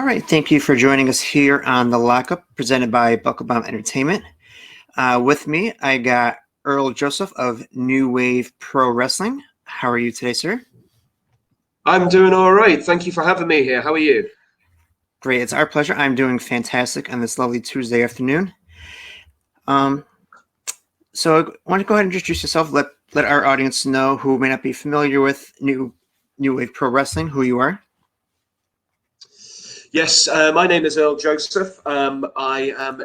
All right, thank you for joining us here on the Lockup, presented by Bucklebomb Entertainment. With me, I got Earl Joseph of New Wave Pro Wrestling. How are you today, sir? I'm doing all right. Thank you for having me here. How are you? Great, it's our pleasure. I'm doing fantastic on this lovely Tuesday afternoon. Um, so I want to go ahead and introduce yourself. Let our audience know who may not be familiar with New Wave Pro Wrestling, who you are. Yes, my name is Earl Joseph. I am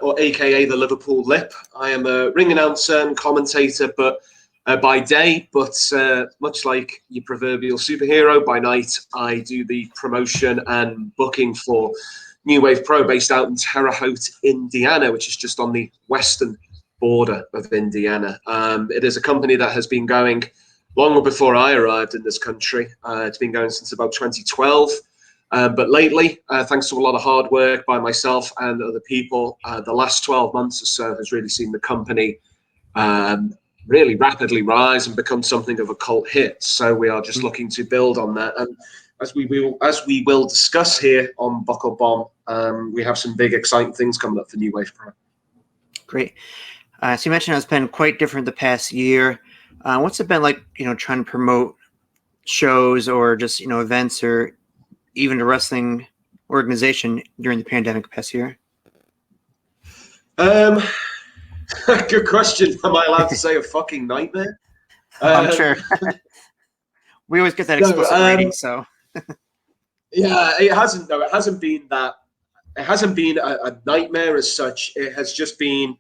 or AKA the Liverpool Lip. I am a ring announcer and commentator, but by day. But much like your proverbial superhero, by night I do the promotion and booking for New Wave Pro, based out in Terre Haute, Indiana, which is just on the western border of Indiana. It is a company that has been going long before I arrived in this country. It's been going since about 2012. But lately, thanks to a lot of hard work by myself and other people, the last 12 months or so has really seen the company really rapidly rise and become something of a cult hit. So we are just looking to build on that. And as we will discuss here on Buckle Bomb, we have some big, exciting things coming up for New Wave Pro. Great. So you mentioned it's been quite different the past year. What's it been like, trying to promote shows or just, events or even the wrestling organization during the pandemic past year? Good question. Am I allowed to say a fucking nightmare? I'm sure. We always get that explicit rating, so. Yeah, it hasn't. No, it hasn't been that. It hasn't been a nightmare as such. It has just been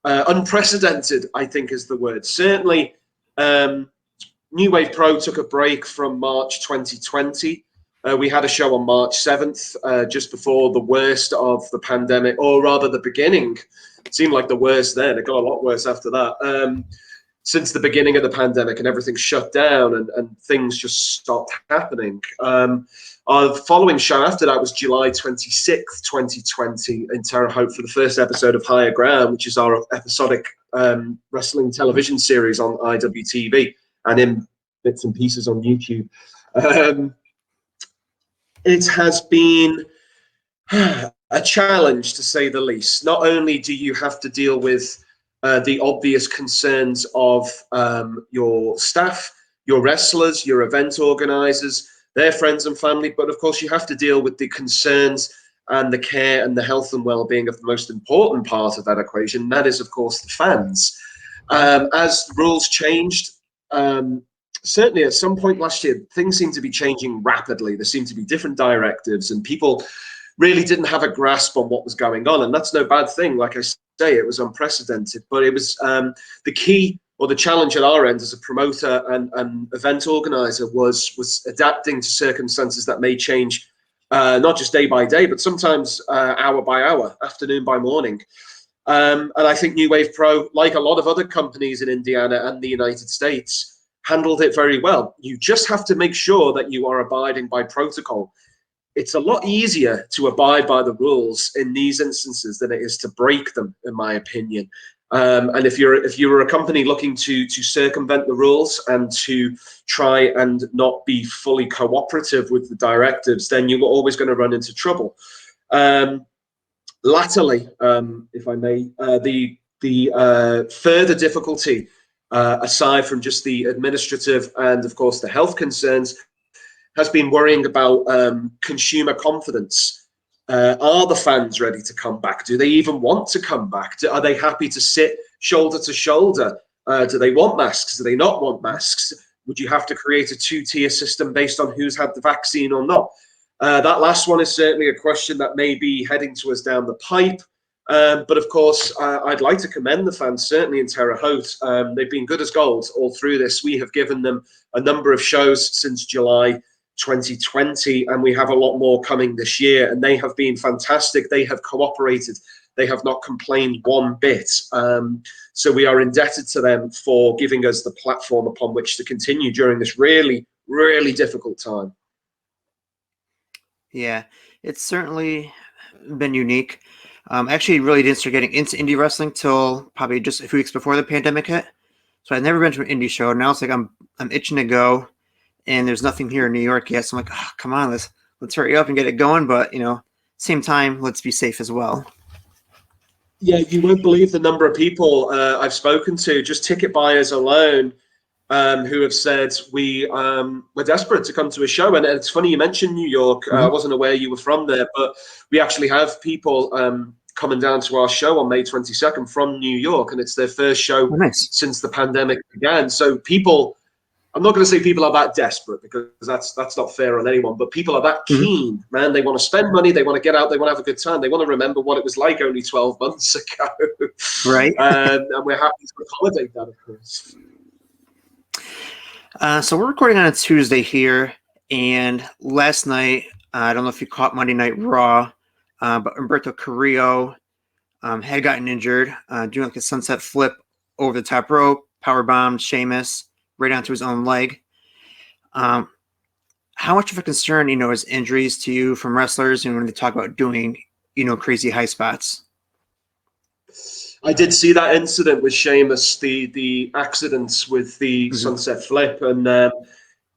unprecedented, I think, is the word. Certainly, New Wave Pro took a break from March 2020. We had a show on March 7th, just before the worst of the pandemic, or rather the beginning. It seemed like the worst then. It got a lot worse after that. Since the beginning of the pandemic and everything shut down and things just stopped happening. Our following show after that was July 26th, 2020 in Terre Haute for the first episode of Higher Ground, which is our episodic wrestling television series on IWTV and in bits and pieces on YouTube. It has been a challenge, to say the least. Not only do you have to deal with the obvious concerns of your staff, your wrestlers, your event organizers, their friends and family, but of course you have to deal with the concerns and the care and the health and well-being of the most important part of that equation. That is, of course, the fans. As the rules changed, certainly at some point last year, things seemed to be changing rapidly. There seemed to be different directives and people really didn't have a grasp on what was going on. And that's no bad thing. Like I say, it was unprecedented, but it was the key or the challenge at our end as a promoter and event organizer was adapting to circumstances that may change, not just day by day, but sometimes hour by hour, afternoon by morning. And I think New Wave Pro, like a lot of other companies in Indiana and the United States, handled it very well. You just have to make sure that you are abiding by protocol. It's a lot easier to abide by the rules in these instances than it is to break them, in my opinion. And if you're a company looking to circumvent the rules and to try and not be fully cooperative with the directives, then you're always going to run into trouble. Latterly, if I may, the further difficulty, aside from just the administrative and, of course, the health concerns, has been worrying about consumer confidence. Are the fans ready to come back? Do they even want to come back? Are they happy to sit shoulder to shoulder? Do they want masks? Do they not want masks? Would you have to create a two-tier system based on who's had the vaccine or not? That last one is certainly a question that may be heading to us down the pipe. But of course, I'd like to commend the fans, certainly in Terre Haute. They've been good as gold all through this. We have given them a number of shows since July 2020, and we have a lot more coming this year, and they have been fantastic. They have cooperated. They have not complained one bit. So we are indebted to them for giving us the platform upon which to continue during this really, really difficult time. Yeah, it's certainly been unique. Actually, really didn't start getting into indie wrestling till probably just a few weeks before the pandemic hit. So I'd never been to an indie show. Now it's like I'm itching to go, and there's nothing here in New York yet. So I'm like, oh, come on, let's hurry up and get it going. But same time, let's be safe as well. Yeah, you won't believe the number of people I've spoken to, just ticket buyers alone, who have said we're desperate to come to a show. And it's funny you mentioned New York. I wasn't aware you were from there, but we actually have people coming down to our show on May 22nd from New York, and it's their first show since the pandemic began. So people, I'm not going to say people are that desperate, because that's not fair on anyone, but people are that keen, man. They want to spend money, they want to get out, they want to have a good time, they want to remember what it was like only 12 months ago. Right. And we're happy to accommodate that, of course. So we're recording on a Tuesday here, and last night, I don't know if you caught Monday Night Raw, but Humberto Carrillo had gotten injured doing like a sunset flip over the top rope, powerbombed Sheamus right onto his own leg. How much of a concern, is injuries to you from wrestlers and when they talk about doing, crazy high spots? I did see that incident with Sheamus, the accidents with the sunset flip, and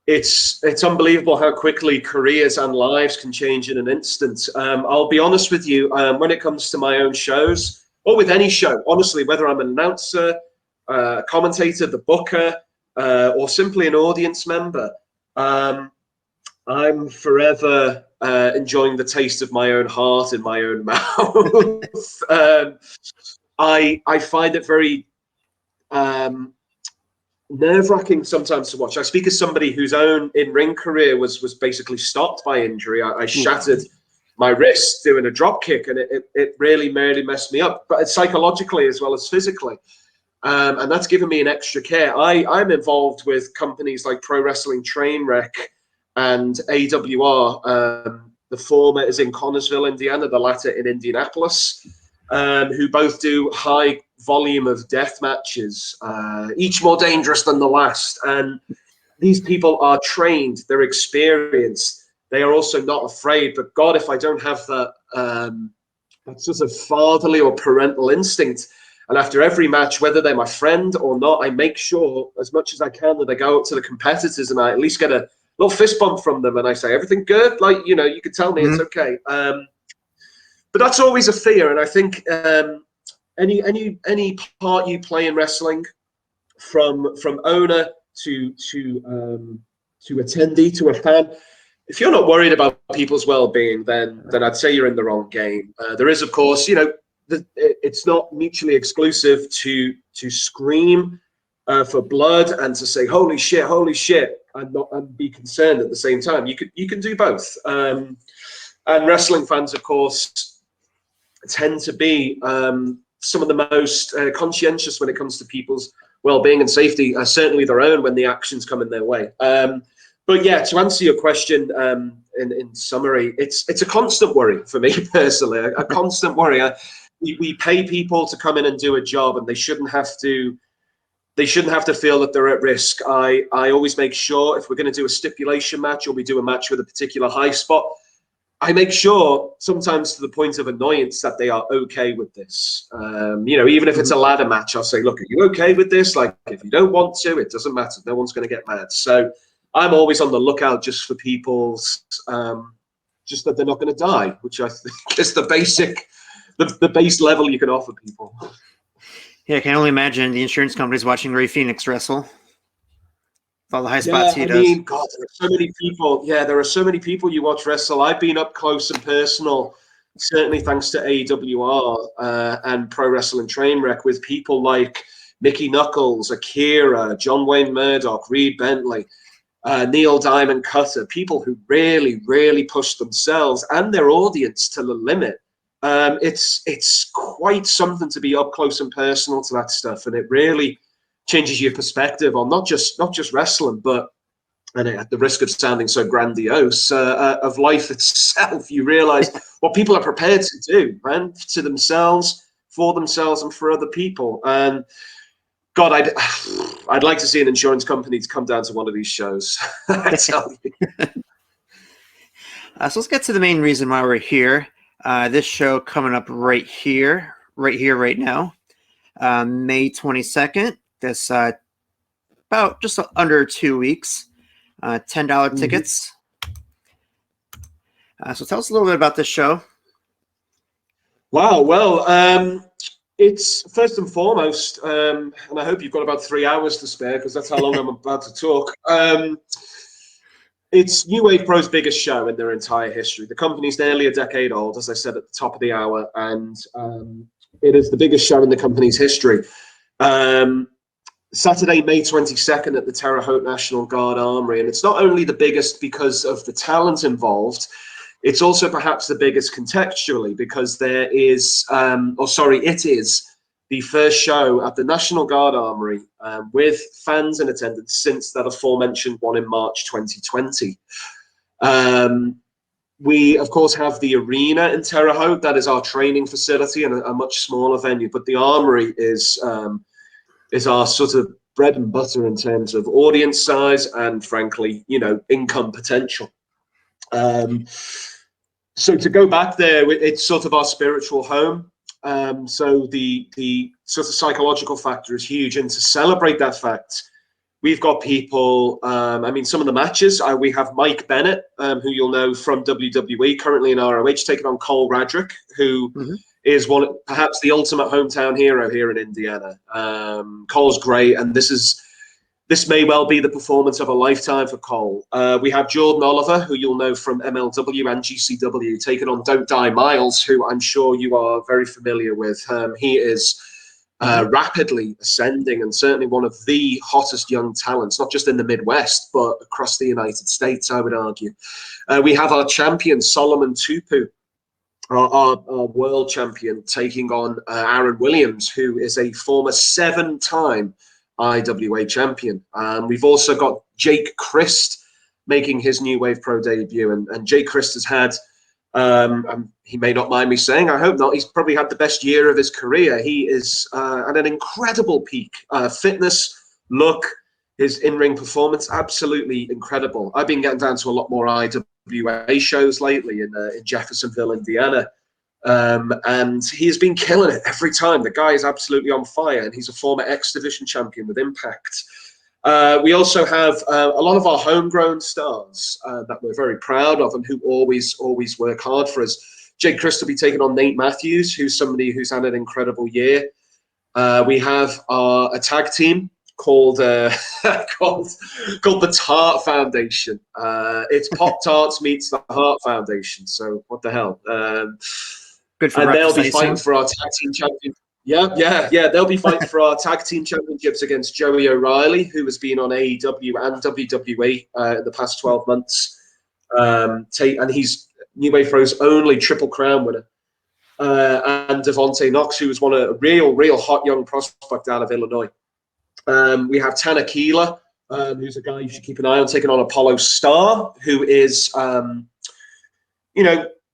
it's unbelievable how quickly careers and lives can change in an instant. I'll be honest with you, when it comes to my own shows, or with any show, honestly, whether I'm an announcer, a commentator, the booker, or simply an audience member, I'm forever enjoying the taste of my own heart in my own mouth. I find it very nerve-wracking sometimes to watch. I speak as somebody whose own in-ring career was basically stopped by injury. I shattered my wrist doing a drop kick, and it really messed me up, but it's psychologically as well as physically. And that's given me an extra care. I'm involved with companies like Pro Wrestling Trainwreck and AWR. The former is in Connersville, Indiana, the latter in Indianapolis, who both do high volume of death matches, each more dangerous than the last. And these people are trained, they're experienced, they are also not afraid. But God, if I don't have that sort of fatherly or parental instinct, and after every match, whether they're my friend or not, I make sure as much as I can that I go up to the competitors and I at least get a little fist bump from them, and I say, everything good? Like, you can tell me it's okay. But that's always a fear, and I think any part you play in wrestling, from owner to attendee to a fan, if you're not worried about people's well-being, then I'd say you're in the wrong game. There is, of course, it's not mutually exclusive to scream for blood and to say holy shit, and be concerned at the same time. You can do both. And wrestling fans, of course, tend to be some of the most conscientious when it comes to people's well-being and safety, certainly their own when the actions come in their way. But yeah, to answer your question, in summary, it's a constant worry for me personally, a constant worry. We pay people to come in and do a job, and they shouldn't have to feel that they're at risk. I always make sure, if we're going to do a stipulation match or we do a match with a particular high spot, I make sure, sometimes to the point of annoyance, that they are okay with this. Even if it's a ladder match, I'll say, look, are you okay with this? Like, if you don't want to, it doesn't matter. No one's going to get mad. So I'm always on the lookout just for people's, just that they're not going to die, which I think is the base level you can offer people. Yeah, I can only imagine the insurance companies watching Ray Phoenix wrestle. All the high spots he does. I mean, God, there are so many people. Yeah, there are so many people you watch wrestle. I've been up close and personal, certainly thanks to AWR and Pro Wrestling Trainwreck, with people like Mickey Knuckles, Akira, John Wayne Murdoch, Reed Bentley, Neil Diamond Cutter, people who really push themselves and their audience to the limit. It's quite something to be up close and personal to that stuff, and it really changes your perspective on not just wrestling, but, and at the risk of sounding so grandiose, of life itself. You realize what people are prepared to do, man, to themselves, for themselves, and for other people. And God, I'd like to see an insurance company to come down to one of these shows. I tell you. So let's get to the main reason why we're here. This show coming up right here, right now, May 22nd. This about just under 2 weeks. $10 tickets. So tell us a little bit about this show. Wow. Well, it's first and foremost, and I hope you've got about 3 hours to spare because that's how long I'm about to talk. It's New Wave Pro's biggest show in their entire history. The company's nearly a decade old, as I said at the top of the hour, and it is the biggest show in the company's history. Saturday, May 22nd at the Terre Haute National Guard Armory. And it's not only the biggest because of the talent involved, it's also perhaps the biggest contextually because it is the first show at the National Guard Armory with fans in attendance since that aforementioned one in March 2020. We, of course, have the arena in Terre Haute. That is our training facility and a much smaller venue. But the Armory is our sort of bread and butter in terms of audience size and, frankly, income potential. So to go back there, it's sort of our spiritual home. So the sort of psychological factor is huge. And to celebrate that fact, we've got people, some of the matches, we have Mike Bennett, who you'll know from WWE, currently in ROH, taking on Cole Radrick, who is perhaps the ultimate hometown hero here in Indiana. Cole's great, and this may well be the performance of a lifetime for Cole. We have Jordan Oliver, who you'll know from MLW and GCW, taking on Don't Die Miles, who I'm sure you are very familiar with. He is rapidly ascending and certainly one of the hottest young talents, not just in the Midwest, but across the United States, I would argue. We have our champion, Solomon Tupu, our world champion, taking on Aaron Williams, who is a former 7-time IWA champion. We've also got Jake Christ making his New Wave Pro debut. And Jake Christ has had, he may not mind me saying, I hope not, he's probably had the best year of his career. He is at an incredible peak. Fitness, look, his in-ring performance, absolutely incredible. I've been getting down to a lot more IWA shows lately in Jeffersonville, Indiana. And he has been killing it every time. The guy is absolutely on fire, and he's a former X Division champion with Impact. We also have a lot of our homegrown stars that we're very proud of and who always work hard for us. Jake Christ will be taking on Nate Matthews, who's somebody who's had an incredible year. We have a tag team called called the Tart Foundation. It's Pop Tarts meets the Heart Foundation. So what the hell? Good for and they'll be breakfast, fighting for our tag team champion. Yeah. They'll be fighting for our tag team championships against Joey O'Reilly, who has been on AEW and WWE in the past 12 months. And he's New Wave Pro's only Triple Crown winner. And Devontae Knox, who was a real hot young prospect out of Illinois. We have Tanner Keeler, who's a guy you should keep an eye on, taking on Apollo Star, who is,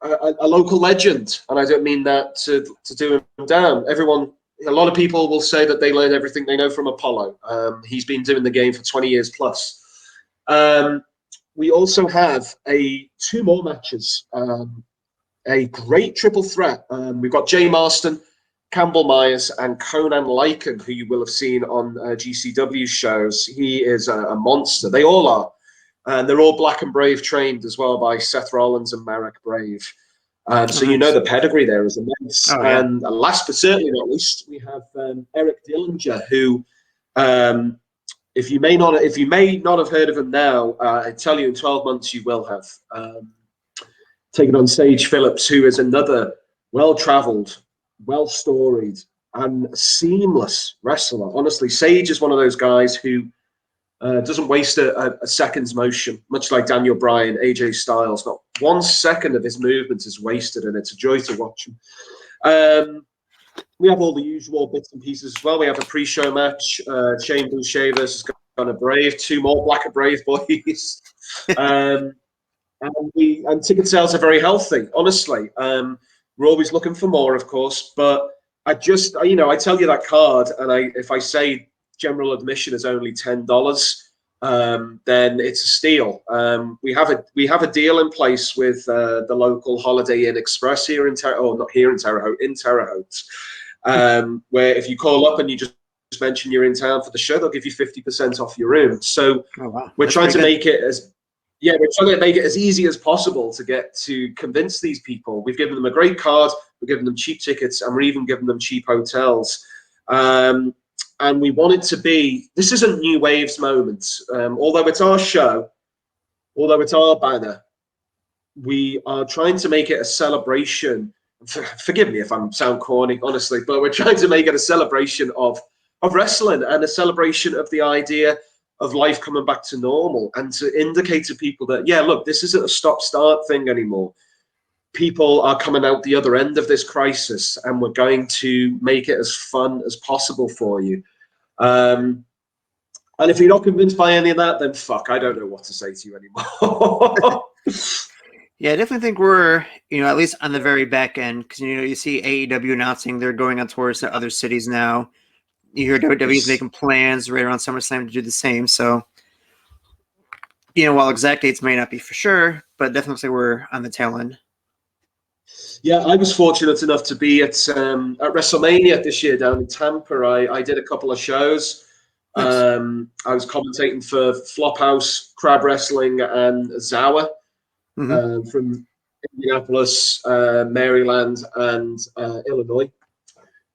a local legend. And I don't mean that to do him down. A lot of people will say that they learn everything they know from Apollo. He's been doing the game for 20 years plus. We also have 2 more matches, a great triple threat. We've got Jay Marston, Campbell Myers, and Conan Lycan, who you will have seen on GCW shows. He is a monster. They all are. And they're all Black and Brave trained as well by Seth Rollins and Marek Brave. So you know the pedigree there is immense. Oh, yeah. And last but certainly not least, we have Eric Dillinger, who, if you may not have heard of him now, I tell you in 12 months you will have. Taken on Sage Phillips, who is another well-traveled, well-storied, and seamless wrestler. Honestly, Sage is one of those guys who doesn't waste a second's motion, much like Daniel Bryan, AJ Styles. Not 1 second of his movement is wasted, and it's a joy to watch him. We have all the usual bits and pieces as well. We have a pre-show match, Shane Boucher versus Gunnar Brave, 2 more Black and Brave boys. And ticket sales are very healthy, honestly. We're always looking for more, of course, but I tell you that card, and if I say general admission is only $10, then it's a steal. We have a deal in place with the local Holiday Inn Express here in Terre Haute, where if you call up and you just mention you're in town for the show, they'll give you 50% off your room. So we're trying to make it as Yeah, we're trying to make it as easy as possible to get to convince these people. We've given them a great card, we're giving them cheap tickets, and we're even giving them cheap hotels. And we want it to be, this isn't New Wave's moment. Although it's our show, although it's our banner, we are trying to make it a celebration. Forgive me if I sound corny, honestly, but we're trying to make it a celebration of wrestling and a celebration of the idea of life coming back to normal, and to indicate to people that, yeah, look, this isn't a stop-start thing anymore. People are coming out the other end of this crisis, and we're going to make it as fun as possible for you. And if you're not convinced by any of that, then fuck, I don't know what to say to you anymore. Yeah, I definitely think we're, at least on the very back end, because, you see AEW announcing they're going on tours to other cities now. You hear WWE's making plans right around SummerSlam to do the same. So, while exact dates may not be for sure, but definitely we're on the tail end. Yeah, I was fortunate enough to be at WrestleMania this year down in Tampa. I did a couple of shows. Nice. I was commentating for Flophouse, Crab Wrestling, and Zawa from Indianapolis, Maryland, and Illinois.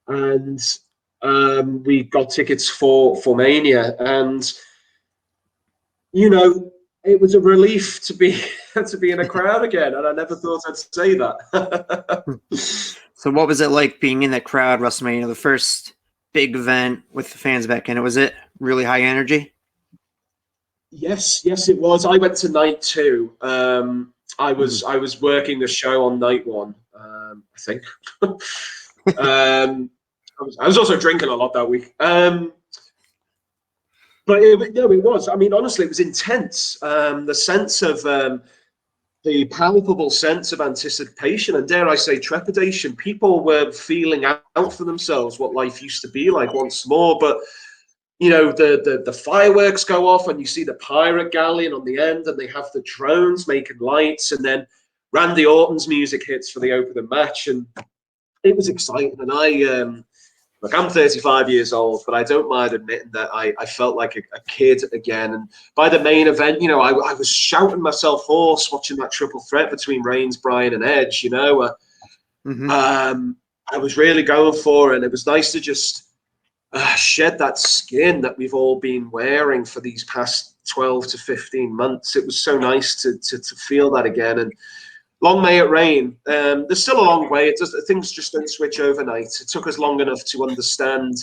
And we got tickets for Mania, and it was a relief to be in a crowd again, and I never thought I'd say that. So what was it like being in that crowd, WrestleMania, the first big event with the fans back in it? Was it really high energy? Yes, it was. I went to night 2. I was working the show on night 1, I think. I was also drinking a lot that week. But it was. I mean, honestly, it was intense. The sense of the palpable sense of anticipation and, dare I say, trepidation. People were feeling out for themselves what life used to be like once more. But the fireworks go off, and you see the pirate galleon on the end, and they have the drones making lights, and then Randy Orton's music hits for the opening match, and it was exciting. And look, I'm 35 years old, but I don't mind admitting that I felt like a kid again. And by the main event, I was shouting myself hoarse watching that triple threat between Reigns, Bryan, and Edge. I was really going for it, and it was nice to just shed that skin that we've all been wearing for these past 12 to 15 months. It was so nice to feel that again. And long may it rain. There's still a long way. Things just don't switch overnight. It took us long enough to understand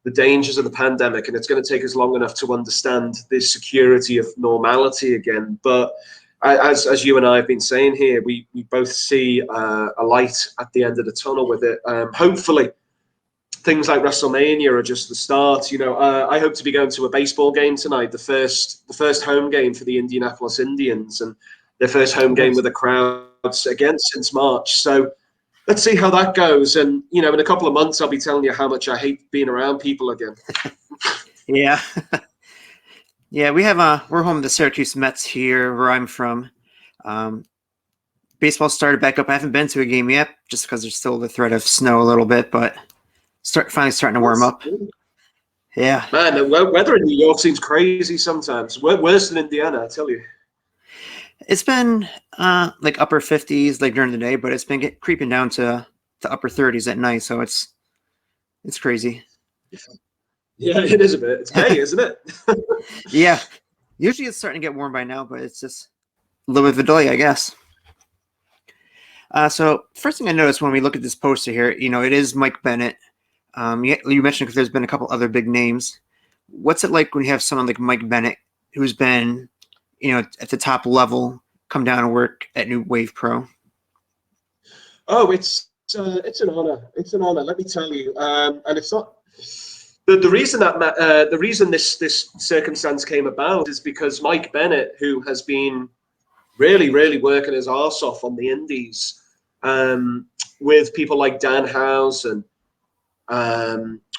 the dangers of the pandemic, and it's going to take us long enough to understand the security of normality again. But as you and I have been saying here, we both see a light at the end of the tunnel with it. Hopefully, things like WrestleMania are just the start. I hope to be going to a baseball game tonight, the first home game for the Indianapolis Indians, and their first home game with a crowd again since March. So let's see how that goes. And, in a couple of months, I'll be telling you how much I hate being around people again. Yeah. Yeah, we're home to the Syracuse Mets here where I'm from. Baseball started back up. I haven't been to a game yet just because there's still the threat of snow a little bit, but finally starting to warm up. Yeah. Man, the weather in New York seems crazy sometimes. Worse than Indiana, I tell you. It's been like upper 50s like during the day, but it's been creeping down to the upper 30s at night, so it's crazy. Yeah, it is a bit. It's May, isn't it? Yeah. Usually it's starting to get warm by now, but it's just a little bit of a delay, I guess. So first thing I noticed when we look at this poster here, it is Mike Bennett. You mentioned there's been a couple other big names. What's it like when you have someone like Mike Bennett who's been at the top level come down and work at New Wave Pro? Oh, it's an honor. It's an honor, let me tell you. And it's not the reason the reason this circumstance came about is because Mike Bennett, who has been really, really working his arse off on the indies, with people like Dan House and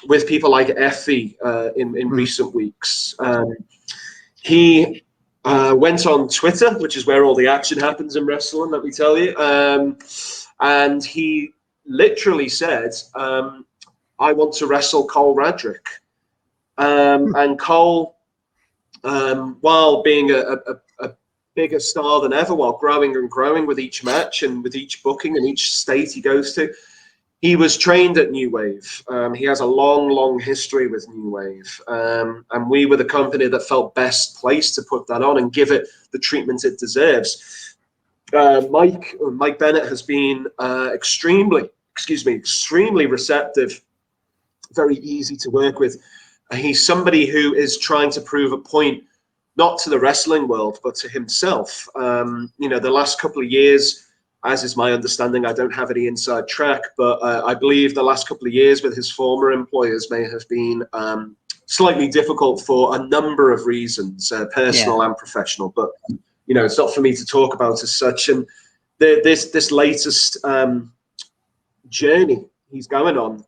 with people like Effie in recent weeks. He went on Twitter, which is where all the action happens in wrestling, let me tell you. And he literally said, I want to wrestle Cole Radrick. And Cole, while being a bigger star than ever while growing and growing with each match and with each booking and each state he goes to. He was trained at New Wave. He has a long, long history with New Wave. And we were the company that felt best placed to put that on and give it the treatment it deserves. Mike Bennett has been extremely receptive, very easy to work with. He's somebody who is trying to prove a point, not to the wrestling world, but to himself. The last couple of years, as is my understanding, I don't have any inside track, but I believe the last couple of years with his former employers may have been slightly difficult for a number of reasons, personal and professional. But it's not for me to talk about as such. And this latest journey he's going on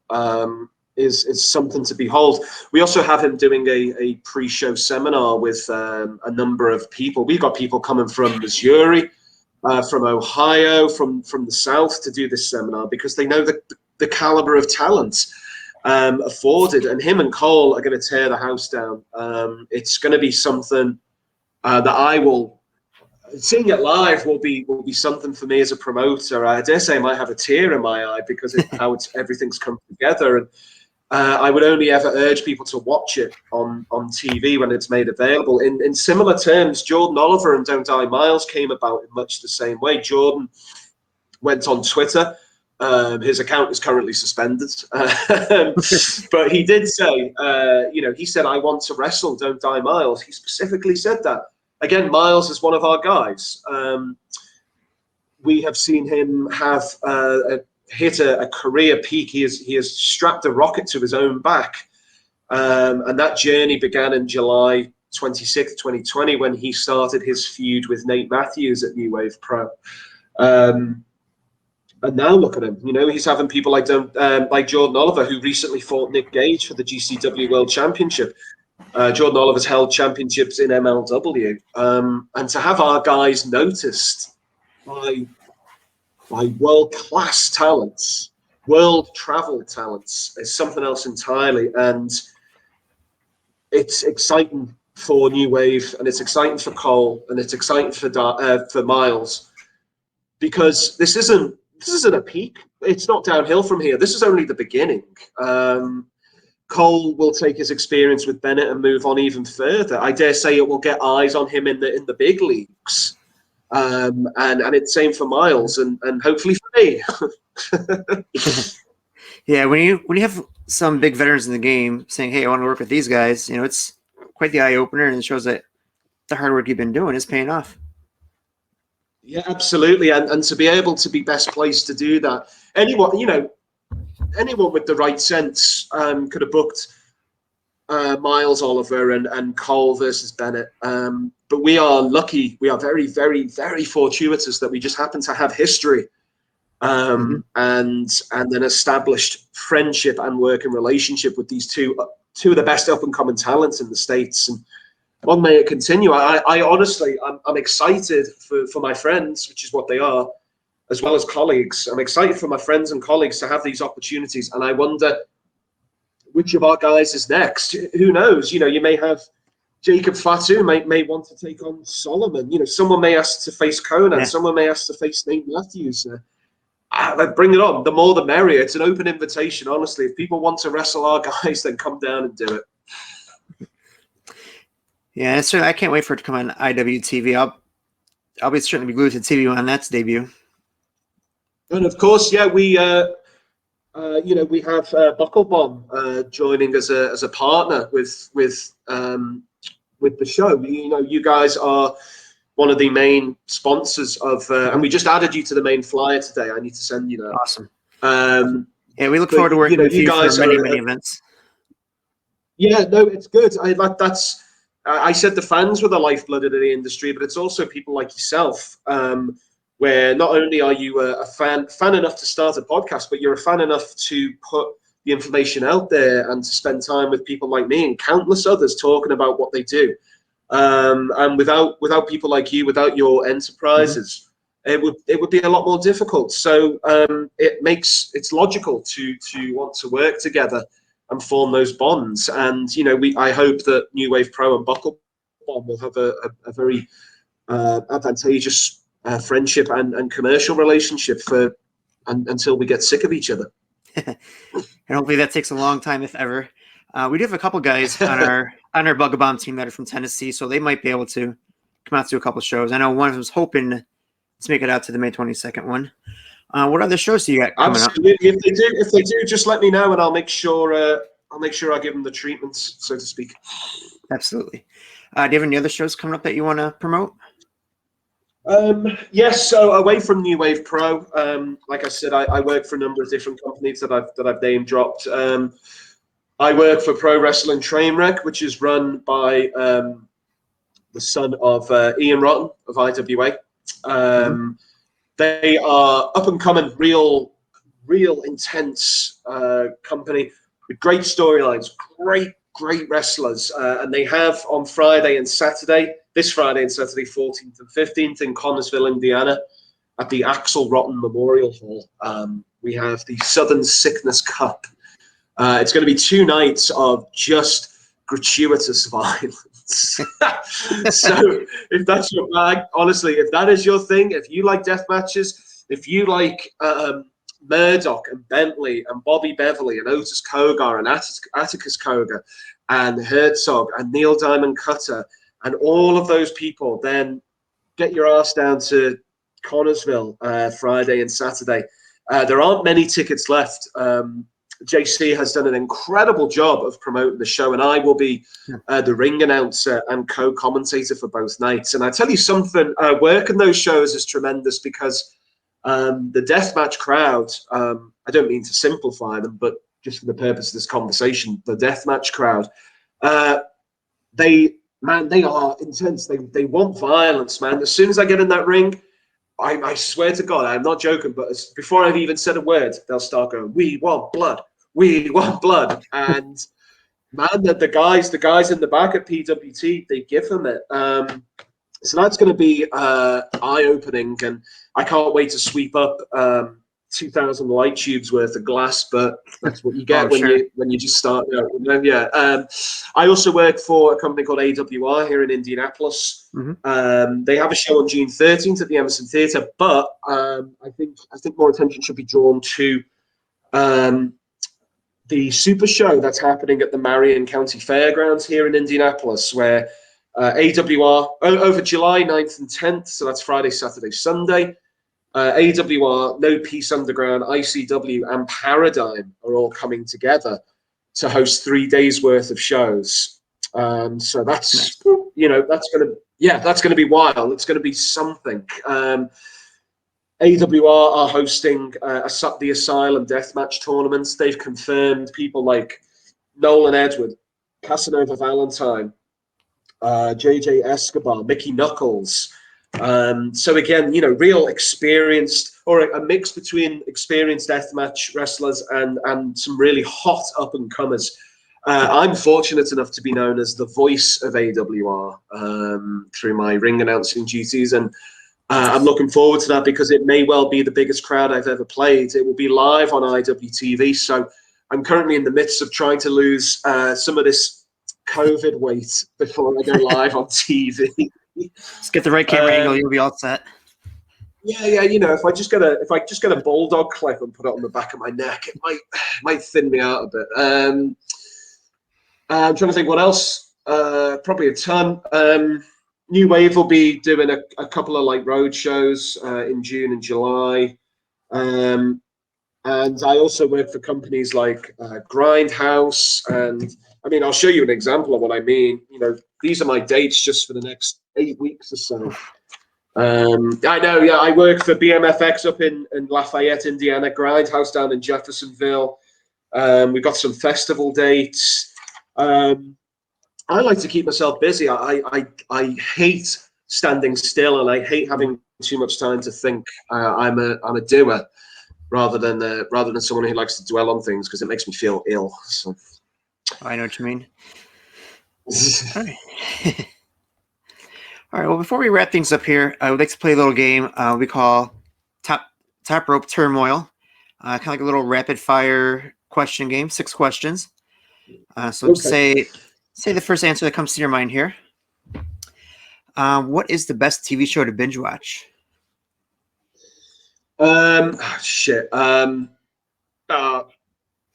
is something to behold. We also have him doing a pre-show seminar with a number of people. We've got people coming from Missouri, from Ohio, from the South to do this seminar because they know the caliber of talent afforded. And him and Cole are going to tear the house down. It's going to be something that I will. Seeing it live will be something for me as a promoter. I dare say I might have a tear in my eye because everything's come together. And I would only ever urge people to watch it on TV when it's made available. In similar terms, Jordan Oliver and Don't Die Miles came about in much the same way. Jordan went on Twitter. His account is currently suspended. But he did say, he said, "I want to wrestle Don't Die Miles." He specifically said that. Again, Miles is one of our guys. We have seen him have hit a career peak. He has strapped a rocket to his own back. And that journey began in July 26th, 2020, when he started his feud with Nate Matthews at New Wave Pro. And now look at him. He's having people like Jordan Oliver, who recently fought Nick Gage for the GCW World Championship. Jordan Oliver's held championships in MLW, and to have our guys noticed by world-class talents, world travel talents, is something else entirely. And it's exciting for New Wave, and it's exciting for Cole, and it's exciting for Miles, because this isn't a peak. It's not downhill from here. This is only the beginning. Cole will take his experience with Bennett and move on even further. I dare say it will get eyes on him in the big leagues, and it's same for Miles and hopefully for me. Yeah, when you have some big veterans in the game saying, "Hey, I want to work with these guys," it's quite the eye opener, and it shows that the hard work you've been doing is paying off. Yeah, absolutely, and to be able to be best placed to do that, anyone with the right sense could have booked Miles Oliver and Cole versus Bennett. But we are lucky. We are very, very, very fortuitous that we just happen to have history and an established friendship and working relationship with these two of the best up-and-coming talents in the States. And long may it continue. I honestly, I'm excited for my friends, which is what they are, as well as colleagues. I'm excited for my friends and colleagues to have these opportunities, and I wonder which of our guys is next. Who knows? You may have Jacob Fatu may want to take on Solomon. Someone may ask to face Conan. Yeah. Someone may ask to face Nate Matthews. Bring it on. The more the merrier. It's an open invitation, honestly. If people want to wrestle our guys, then come down and do it. Yeah, so I can't wait for it to come on IWTV. I'll be certainly be glued to TV when that's debut. And of course, yeah, we have Buckle Bomb joining as a partner with the show. You guys are one of the main sponsors of, and we just added you to the main flyer today. I need to send you that. Awesome. Yeah, we look forward to working with you guys for many events. Yeah, no, it's good. I said the fans were the lifeblood of the industry, but it's also people like yourself. Where not only are you a fan enough to start a podcast, but you're a fan enough to put the information out there and to spend time with people like me and countless others talking about what they do. And without people like you, without your enterprises, it would be a lot more difficult. So it's logical to want to work together and form those bonds. And I hope that New Wave Pro and Buckle Bomb will have a very advantageous friendship and commercial relationship until we get sick of each other. And hopefully that takes a long time, if ever. We do have a couple guys on our Bugabomb team that are from Tennessee, so they might be able to come out to a couple shows. I know one of them's hoping to make it out to the May 22nd one. What other shows do you got coming up? Absolutely. If they do, just let me know, and I'll make sure I give them the treatments, so to speak. Absolutely. Do you have any other shows coming up that you want to promote? Yes. So away from New Wave Pro, like I said, I work for a number of different companies that I've name dropped. I work for Pro Wrestling Trainwreck, which is run by the son of Ian Rotten of IWA. They are up and coming, real intense company with great storylines, great wrestlers, and they have on Friday and Saturday, this Friday and Saturday, 14th and 15th in Connersville, Indiana, at the Axel Rotten Memorial Hall. We have the Southern Sickness Cup. It's going to be 2 nights of just gratuitous violence. So if that's your bag, honestly, if that is your thing, if you like death matches, if you like Murdoch and Bentley and Bobby Beverly and Otis Kogar and Atticus Kogar and Herzog and Neil Diamond Cutter and all of those people, then get your ass down to Connersville Friday and Saturday. There aren't many tickets left. JC has done an incredible job of promoting the show, and I will be the ring announcer and co-commentator for both nights. And I tell you something, working those shows is tremendous because the deathmatch crowd, I don't mean to simplify them, but just for the purpose of this conversation, the deathmatch crowd, they are intense. They want violence, man. As soon as I get in that ring, I swear to God, I'm not joking, but before I've even said a word, they'll start going, "We want blood. We want blood." And man, the guys in the back at PWT, they give them it. So that's going to be eye-opening, and I can't wait to sweep up 2,000 light tubes worth of glass. But that's what you get when you just start out. Yeah. I also work for a company called AWR here in Indianapolis. They have a show on June 13th at the Emerson Theatre, but I think more attention should be drawn to the super show that's happening at the Marion County Fairgrounds here in Indianapolis, where AWR over July 9th and 10th, so that's Friday, Saturday, Sunday. AWR, No Peace Underground, ICW, and Paradigm are all coming together to host 3 days worth of shows. So that's that's gonna be wild. It's gonna be something. AWR are hosting the Asylum Deathmatch tournaments. They've confirmed people like Nolan Edward, Casanova Valentine, JJ Escobar, Mickey Knuckles. So again, real experienced, or a mix between experienced deathmatch wrestlers and some really hot up and comers. I'm fortunate enough to be known as the voice of AWR through my ring announcing duties, and I'm looking forward to that because it may well be the biggest crowd I've ever played. It will be live on IWTV, so I'm currently in the midst of trying to lose some of this COVID weight before I go live on TV. Just get the right camera angle, you'll be all set. Yeah. If I just get a bulldog clip and put it on the back of my neck, it might thin me out a bit. I'm trying to think what else. Probably a ton. New Wave will be doing a couple of road shows in June and July. And I also work for companies like Grindhouse, and I'll show you an example of what I mean. These are my dates just for the next 8 weeks or so. I know, yeah, I work for BMFX up in Lafayette, Indiana, Grindhouse down in Jeffersonville. We've got some festival dates. I like to keep myself busy. I hate standing still, and I hate having too much time to think. I'm a doer rather than someone who likes to dwell on things because it makes me feel ill. So. I know what you mean. All right. All right. Well, before we wrap things up here, I would like to play a little game we call Top Rope Turmoil, kind of like a little rapid fire question game, 6 questions. So okay. Say the first answer that comes to your mind here. What is the best TV show to binge watch? Shit.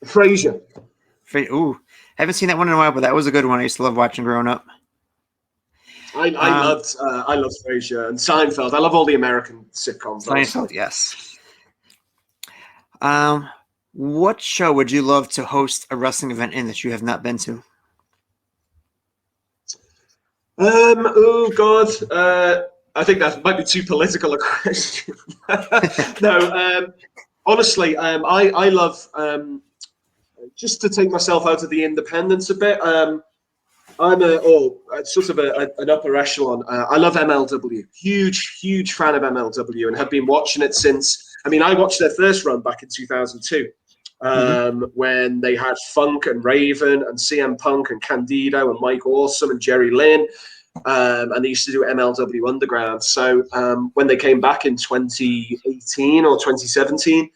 Frasier. Ooh, haven't seen that one in a while, but that was a good one. I used to love watching growing up. Um, I loved Frasier and Seinfeld. I love all the American sitcoms. Seinfeld, yes. What show would you love to host a wrestling event in that you have not been to? Oh God. I think that might be too political a question. No. Honestly, I love just to take myself out of the independence a bit. I'm sort of an upper echelon. I love MLW. Huge fan of MLW, and have been watching it since. I mean, I watched their first run back in 2002, Mm-hmm. when they had Funk and Raven and CM Punk and Candido and Mike Awesome and Jerry Lynn, and they used to do MLW Underground. So when they came back in 2018 or 2017,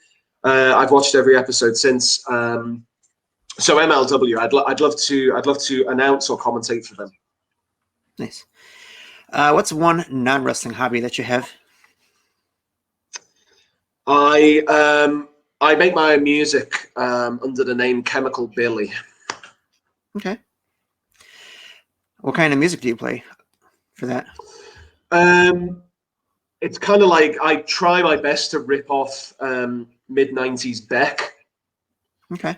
I've watched every episode since. So MLW, I'd love to announce or commentate for them. Nice. What's one non-wrestling hobby that you have? I make my own music under the name Chemical Billy. Okay. What kind of music do you play for that? It's kind of like I try my best to rip off mid-90s Beck. Okay.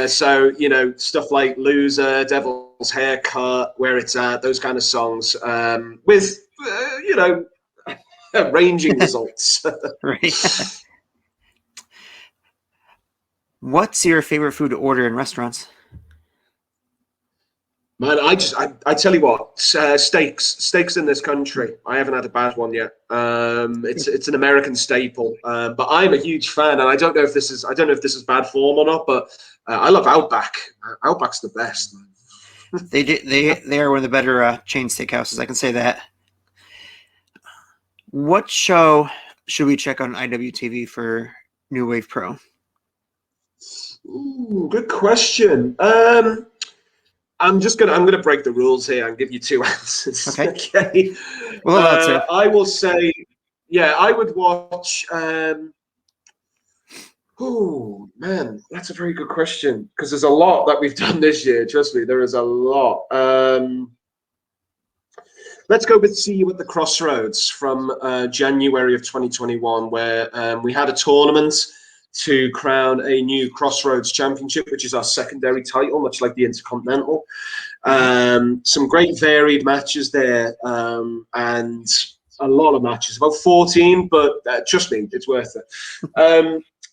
So, stuff like Loser, Devil's Haircut, Where It's At, those kind of songs, with, ranging results. Right. What's your favorite food to order in restaurants? Man, I tell you what, steaks in this country. I haven't had a bad one yet. It's an American staple, but I'm a huge fan, and I don't know if this is bad form or not, but I love Outback. Outback's the best, man. They are one of the better chain steakhouses. I can say that. What show should we check on IWTV for New Wave Pro? Ooh, good question. I'm gonna break the rules here and give you two answers. Okay. Okay. Well, allowed to. I will say, yeah, I would watch. Oh man, that's a very good question because there's a lot that we've done this year. Trust me, there is a lot. Let's go with See You at the Crossroads from January of 2021, where we had a tournament to crown a new Crossroads Championship, which is our secondary title, much like the Intercontinental. Some great varied matches there, and a lot of matches, about 14, but trust me, it's worth it.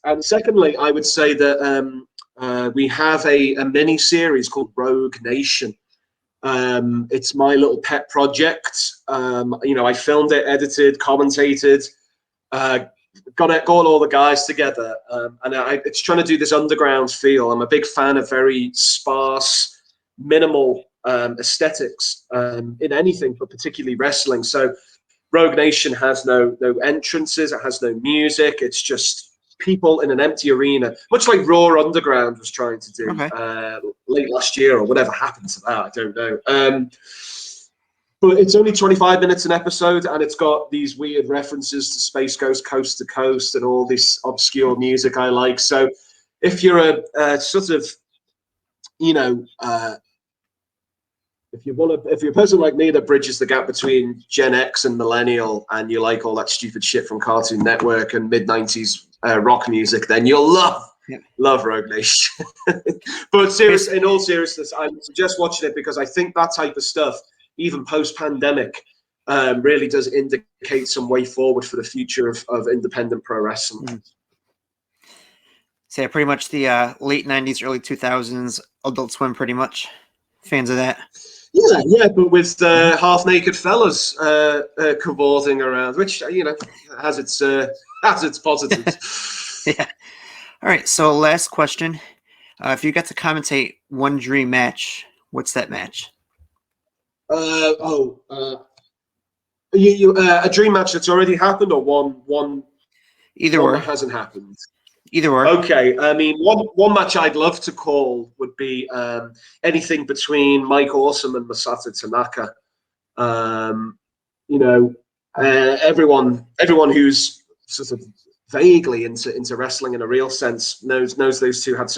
And secondly, I would say that we have a mini series called Rogue Nation. It's my little pet project. I filmed it, edited, commentated, got all the guys together, and it's trying to do this underground feel. I'm a big fan of very sparse, minimal aesthetics in anything, but particularly wrestling. So Rogue Nation has no entrances, it has no music. It's just people in an empty arena, much like Raw Underground was trying to do late last year, or whatever happened to that, I don't know. But it's only 25 minutes an episode, and it's got these weird references to Space Ghost Coast to Coast and all this obscure music I like. So if you're a sort of, if you're a person like me that bridges the gap between Gen X and millennial, and you like all that stupid shit from Cartoon Network and mid-90s rock music, then you'll love Rogue Nation. But in all seriousness, I suggest watching it because I think that type of stuff, even post-pandemic, really does indicate some way forward for the future of independent pro wrestling. So yeah, pretty much the late 90s, early 2000s Adult Swim, pretty much. Fans of that. Yeah, but with half-naked fellas cavorting around, which has its positives. Yeah. All right. So last question: if you got to commentate one dream match, what's that match? A dream match that's already happened, or one Either or. that hasn't happened. Either or. Okay, I mean, one match I'd love to call would be anything between Mike Awesome and Masato Tanaka. You know, everyone who's sort of vaguely into wrestling in a real sense knows those two had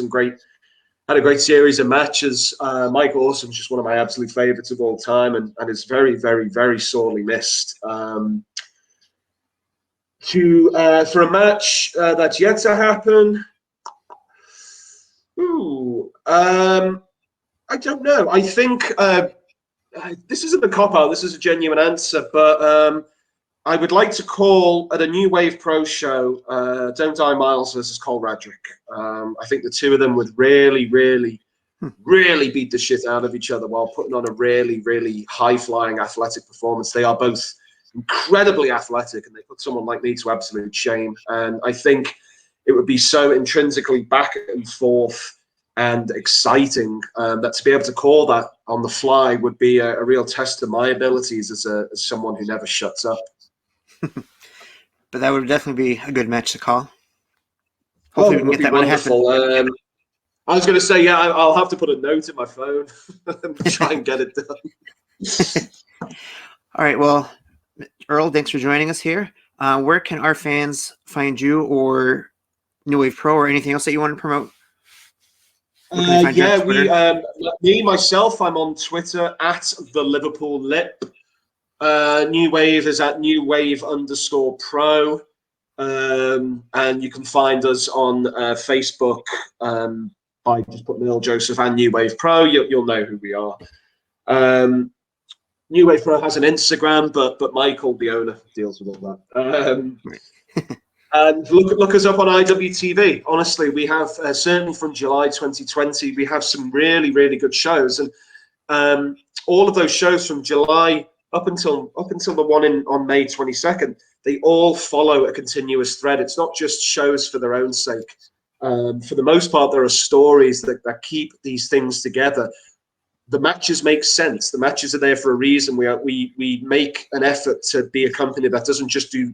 a great series of matches. Mike Awesome's just one of my absolute favorites of all time, and is very, very, very sorely missed. For a match that's yet to happen, I don't know. I think this isn't a cop-out. This is a genuine answer, but I would like to call at a New Wave Pro show, Don't Die Miles versus Cole Radrick. I think the two of them would really, really, really beat the shit out of each other while putting on a really, really high-flying athletic performance. They are both incredibly athletic, and they put someone like me to absolute shame. And I think it would be so intrinsically back and forth and exciting that to be able to call that on the fly would be a real test of my abilities as someone who never shuts up. But that would definitely be a good match to call. Hopefully we can get that one to happen. I was going to say, yeah, I'll have to put a note in my phone and try and get it done. All right, well, Earl, thanks for joining us here. Where can our fans find you, or New Wave Pro, or anything else that you want to promote? Myself, I'm on Twitter at the Liverpool Lip. New Wave is at New Wave_Pro. And you can find us on Facebook by just putting Earl Joseph and New Wave Pro. You'll know who we are. New Wave Pro has an Instagram, but Michael, the owner, deals with all that. And look us up on IWTV. Honestly, we have certainly from July 2020, we have some really, really good shows, and all of those shows from July up until the one on May 22nd, they all follow a continuous thread. It's not just shows for their own sake. For the most part, there are stories that keep these things together. The matches make sense. The matches are there for a reason. We make an effort to be a company that doesn't just do,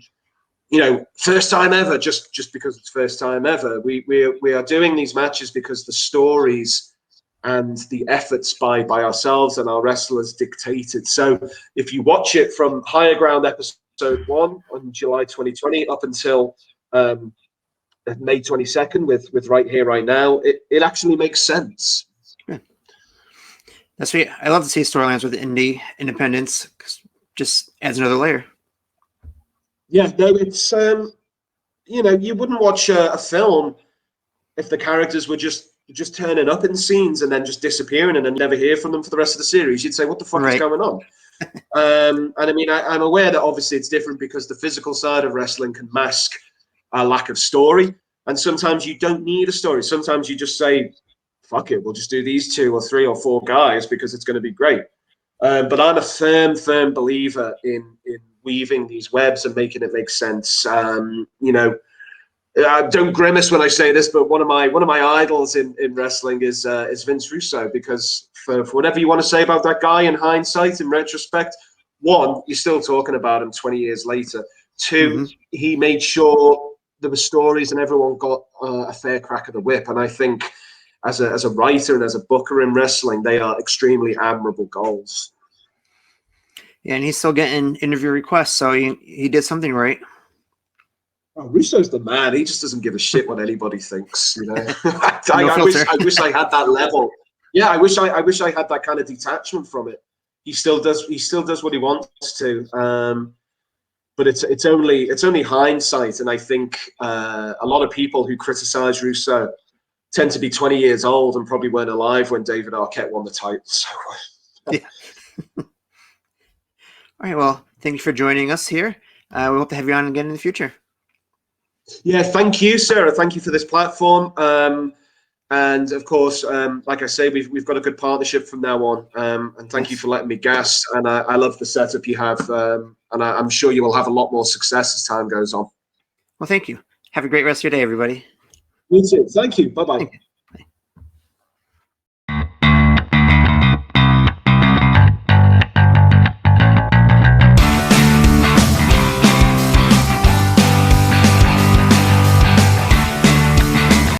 first time ever just because it's first time ever. We are doing these matches because the stories and the efforts by ourselves and our wrestlers dictated. So if you watch it from Higher Ground episode 1 on July 2020 up until May 22nd with Right Here, Right Now, it actually makes sense. Yeah. That's sweet. I love to see storylines with independence, 'cause just adds another layer. Yeah, no, it's you wouldn't watch a film if the characters were just turning up in scenes and then just disappearing and then never hear from them for the rest of the series. You'd say, what the fuck is going on? And I mean, I'm aware that obviously it's different because the physical side of wrestling can mask a lack of story. And sometimes you don't need a story. Sometimes you just say, fuck it, we'll just do these 2 or 3 or 4 guys because it's going to be great. But I'm a firm believer in weaving these webs and making it make sense. Don't grimace when I say this, but one of my idols in wrestling is Vince Russo, because for whatever you want to say about that guy in hindsight, in retrospect, 1, you're still talking about him 20 years later. 2, he made sure there were stories and everyone got a fair crack of the whip. And I think as a writer and as a booker in wrestling, they are extremely admirable goals. Yeah, and he's still getting interview requests, so he did something right. Oh, Russo's the man. He just doesn't give a shit what anybody thinks. I wish I had that level. Yeah, I wish I had that kind of detachment from it. He still does what he wants to. But it's only hindsight, and I think a lot of people who criticize Russo tend to be 20 years old and probably weren't alive when David Arquette won the title. So, yeah. All right. Well, thank you for joining us here. We hope to have you on again in the future. Yeah, thank you, Sarah. Thank you for this platform. And of course, like I say, we've got a good partnership from now on. And thank you for letting me guest. And I love the setup you have. And I'm sure you will have a lot more success as time goes on. Well, thank you. Have a great rest of your day, everybody. You too. Thank you. Bye-bye.